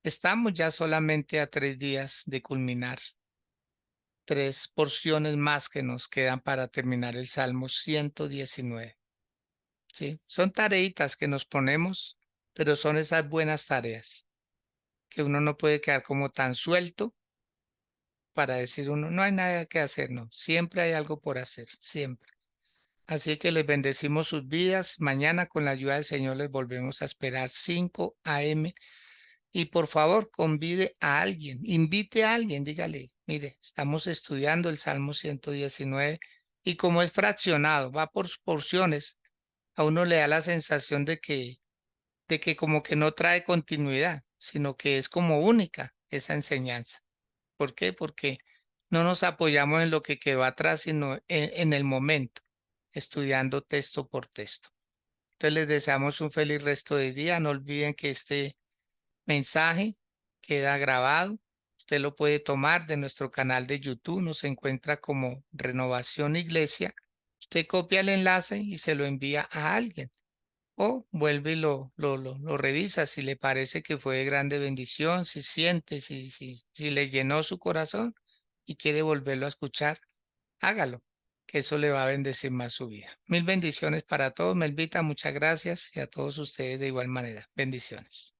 Estamos ya solamente a 3 días de culminar, 3 porciones más que nos quedan para terminar el Salmo 119. ¿Sí? Son tareitas que nos ponemos, pero son esas buenas tareas que uno no puede quedar como tan suelto para decir uno, no hay nada que hacer, no, siempre hay algo por hacer, siempre. Así que les bendecimos sus vidas. Mañana con la ayuda del Señor les volvemos a esperar 5 a.m. Y por favor, convide a alguien, invite a alguien, dígale, mire, estamos estudiando el Salmo 119 y como es fraccionado, va por porciones, a uno le da la sensación de que como que no trae continuidad, sino que es como única esa enseñanza. ¿Por qué? Porque no nos apoyamos en lo que quedó atrás, sino en el momento, estudiando texto por texto. Entonces les deseamos un feliz resto de día. No olviden que este mensaje queda grabado. Usted lo puede tomar de nuestro canal de YouTube. Nos encuentra como Renovación Iglesia. Usted copia el enlace y se lo envía a alguien. O vuelve y lo revisa si le parece que fue de grande bendición, si siente, si le llenó su corazón y quiere volverlo a escuchar, hágalo, que eso le va a bendecir más su vida. Mil bendiciones para todos. Melvita, muchas gracias y a todos ustedes de igual manera. Bendiciones.